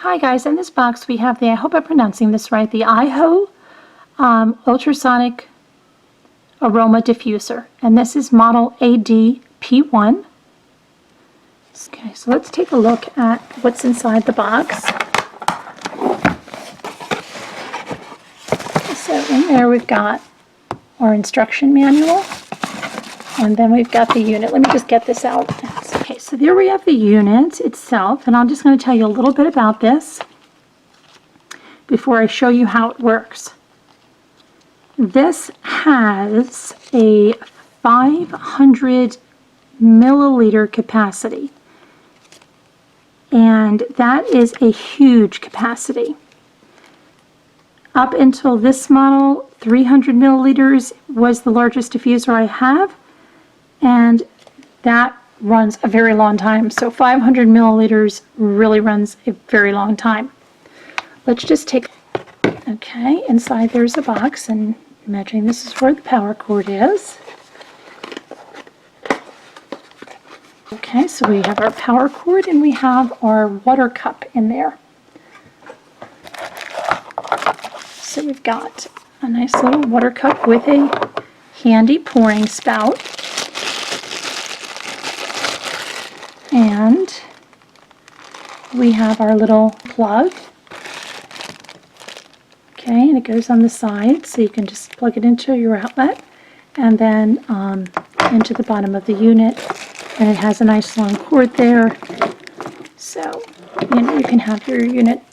Hi guys, in this box we have I hope I'm pronouncing this right, the Aiho ultrasonic aroma diffuser, and this is model ADP1. Okay, so let's take a look at what's inside the box. So in there we've got our instruction manual, and then we've got the unit. Let me just get this out. Okay, so there we have the unit itself, and I'm just going to tell you a little bit about this before I show you how it works. This has a 500 milliliter capacity, and that is a huge capacity. Up until this model, 300 milliliters was the largest diffuser I have, and that runs a very long time. So 500 milliliters really runs a very long time. Let's just take, okay, inside there's a box, and imagining this is where the power cord is. Okay, so we have our power cord and we have our water cup in there. So we've got a nice little water cup with a handy pouring spout. And we have our little plug. Okay, and it goes on the side, so you can just plug it into your outlet and then into the bottom of the unit. And it has a nice long cord there, so you can have your unit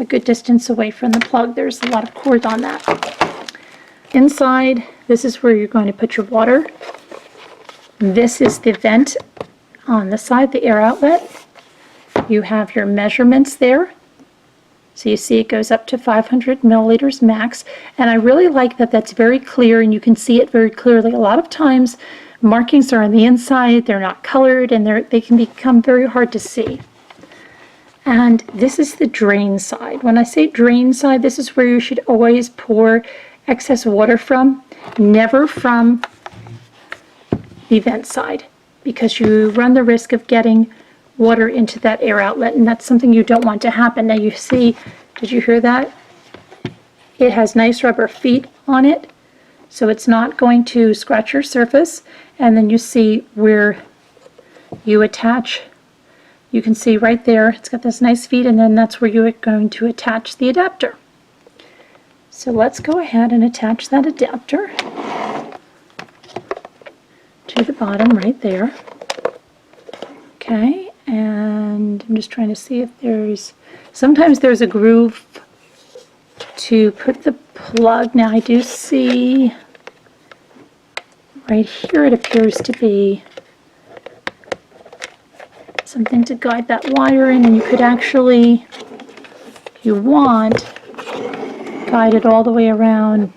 a good distance away from the plug. There's a lot of cord on that. Inside, this is where you're going to put your water. This is the vent on the side, the air outlet. You have your measurements there. So you see it goes up to 500 milliliters max. And I really like that that's very clear and you can see it very clearly. A lot of times markings are on the inside, they're not colored, and they can become very hard to see. And this is the drain side. When I say drain side, this is where you should always pour excess water from, never from the vent side, because you run the risk of getting water into that air outlet, and that's something you don't want to happen. Now you see, did you hear that? It has nice rubber feet on it, so it's not going to scratch your surface. And then you see where you attach, you can see right there, it's got this nice feet, and then that's where you are going to attach the adapter. So let's go ahead and attach that adapter to the bottom right there. Okay, and I'm just trying to see if sometimes there's a groove to put the plug. Now I do see right here it appears to be something to guide that wire in, and you could actually, if you want, guide it all the way around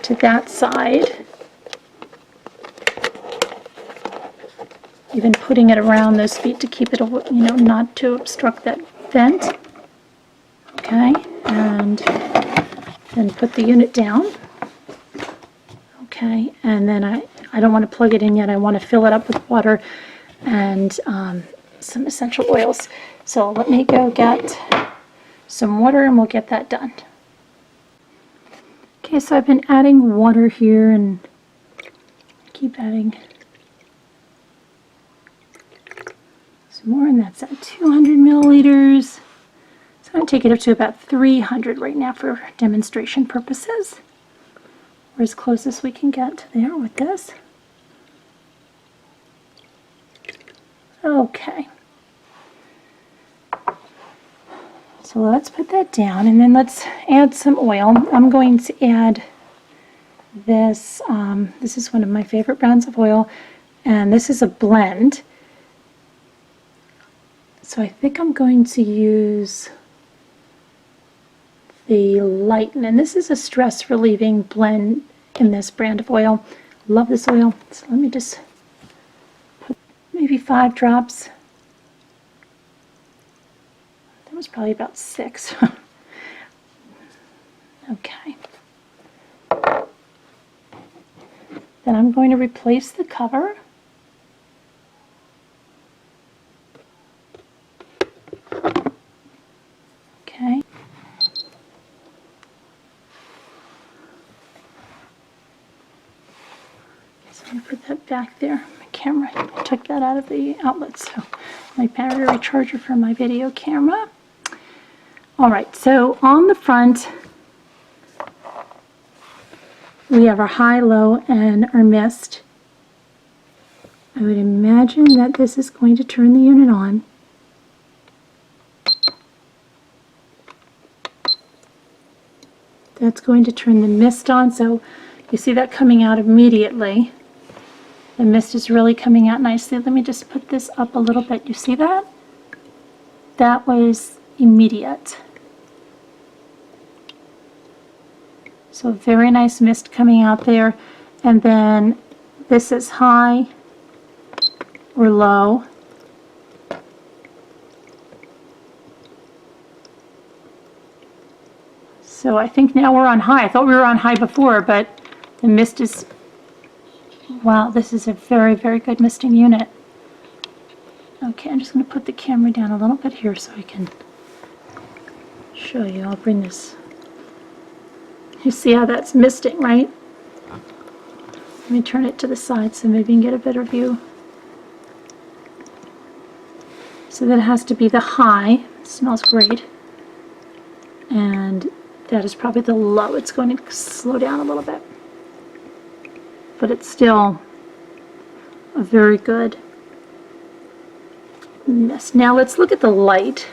to that side. Even putting it around those feet to keep it, not to obstruct that vent. Okay, and then put the unit down. Okay, and then I don't want to plug it in yet. I want to fill it up with water and some essential oils. So let me go get some water and we'll get that done. Okay, so I've been adding water here and keep adding some more, and that's at 200 milliliters. So I'm going to take it up to about 300 right now for demonstration purposes. We're as close as we can get to there with this. Okay. So let's put that down, and then let's add some oil. I'm going to add this. This is one of my favorite brands of oil, and this is a blend. So I think I'm going to use the Lighten, and this is a stress relieving blend in this brand of oil. Love this oil. So let me just put maybe 5 drops. That was probably about 6. Okay. Then I'm going to replace the cover. I'm going to put that back there. My camera, I took that out of the outlet, so my battery charger for my video camera. All right, so on the front, we have our high, low, and our mist. I would imagine that this is going to turn the unit on. That's going to turn the mist on, so you see that coming out immediately. The mist is really coming out nicely. Let me just put this up a little bit. You see that? That was immediate. So very nice mist coming out there. And then this is high or low. So I think now we're on high. I thought we were on high before, but the mist is, wow, this is a very, very good misting unit. Okay, I'm just going to put the camera down a little bit here so I can show you. I'll bring this. You see how that's misting, right? Let me turn it to the side so maybe you can get a better view. So that has to be the high. It smells great. And that is probably the low. It's going to slow down a little bit. But it's still a very good mist. Now let's look at the light.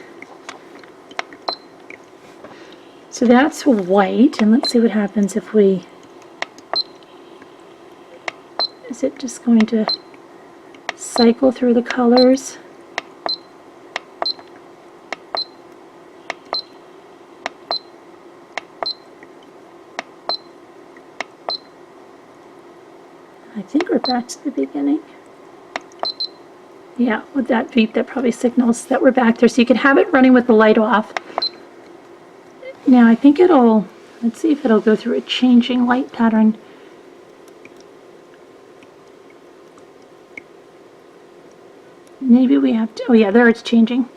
So that's white, and let's see what happens if we... Is it just going to cycle through the colors? I think we're back to the beginning. Yeah, with that beep, that probably signals that we're back there. So you can have it running with the light off. Now I think it'll, let's see if it'll go through a changing light pattern. Maybe we have to, oh yeah, there it's changing.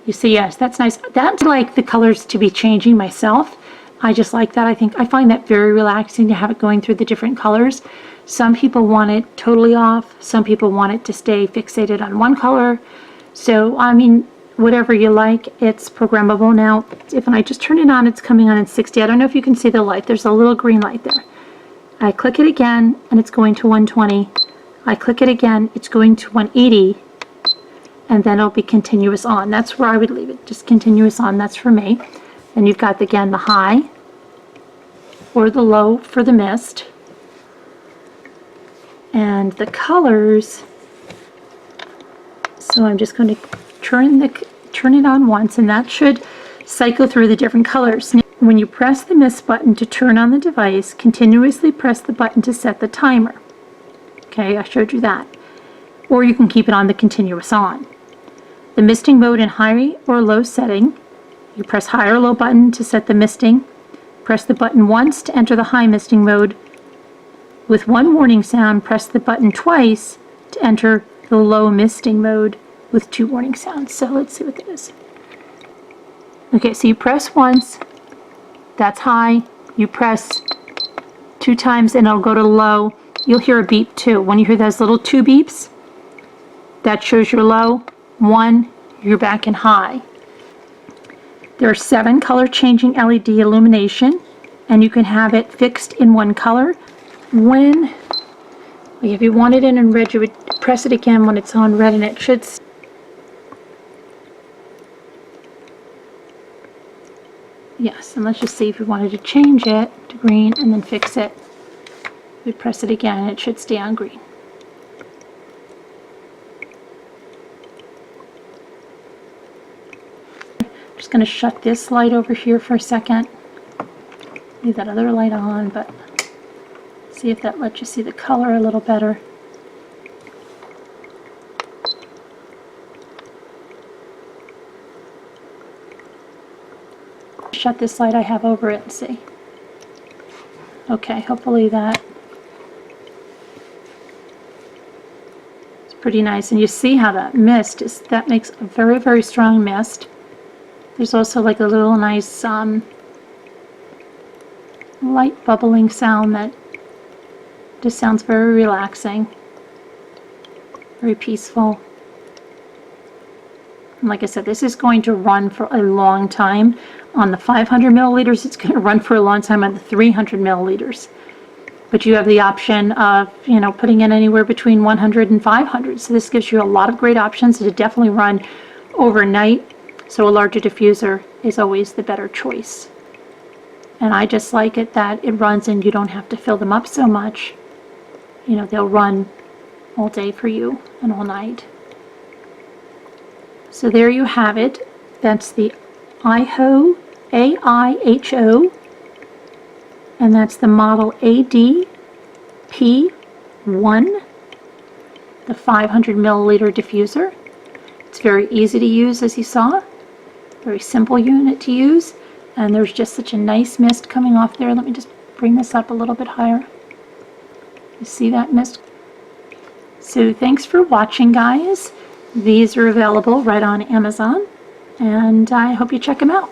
You see, yes, that's nice. That's like the colors to be changing myself. I just like that. I find that very relaxing to have it going through the different colors. Some people want it totally off. Some people want it to stay fixated on one color. So, I mean, whatever you like, it's programmable. Now, if I just turn it on, it's coming on in 60. I don't know if you can see the light. There's a little green light there. I click it again, and it's going to 120. I click it again, it's going to 180. And then it'll be continuous on. That's where I would leave it. Just continuous on. That's for me. And you've got, again, the high or the low for the mist. And the colors, so I'm just going to turn it on once, and that should cycle through the different colors. Now, when you press the mist button to turn on the device, continuously press the button to set the timer. Okay, I showed you that. Or you can keep it on the continuous on. The misting mode in high or low setting, you press high or low button to set the misting. Press the button once to enter the high misting mode. With one warning sound, press the button twice to enter the low misting mode with 2 warning sounds. So let's see what that is. Okay, so you press once, that's high. You press 2 times and it'll go to low. You'll hear a beep too. When you hear those little 2 beeps, that shows you're low. 1, you're back in high. There are 7 color changing LED illumination, and you can have it fixed in one color. If you want it in red, you would press it again when it's on red, and it should. Yes, and let's just see if we wanted to change it to green and then fix it. We press it again, and it should stay on green. I'm just going to shut this light over here for a second. Leave that other light on, but see if that lets you see the color a little better. Shut this light I have over it and see. Okay, hopefully that is pretty nice. And you see how that mist is, that makes a very, very strong mist. There's also like a little nice light bubbling sound that Just sounds very relaxing, very peaceful. And like I said, this is going to run for a long time. On the 500 milliliters, it's going to run for a long time on the 300 milliliters. But you have the option of, you know, putting in anywhere between 100 and 500. So this gives you a lot of great options to definitely run overnight. So a larger diffuser is always the better choice. And I just like it that it runs and you don't have to fill them up so much. You know, they'll run all day for you and all night. So there you have it. That's the Aiho, A-I-H-O, and that's the model ADP1, the 500 milliliter diffuser. It's very easy to use, as you saw. Very simple unit to use, and there's just such a nice mist coming off there. Let me just bring this up a little bit higher. You see that mist? So thanks for watching, guys. These are available right on Amazon, and I hope you check them out.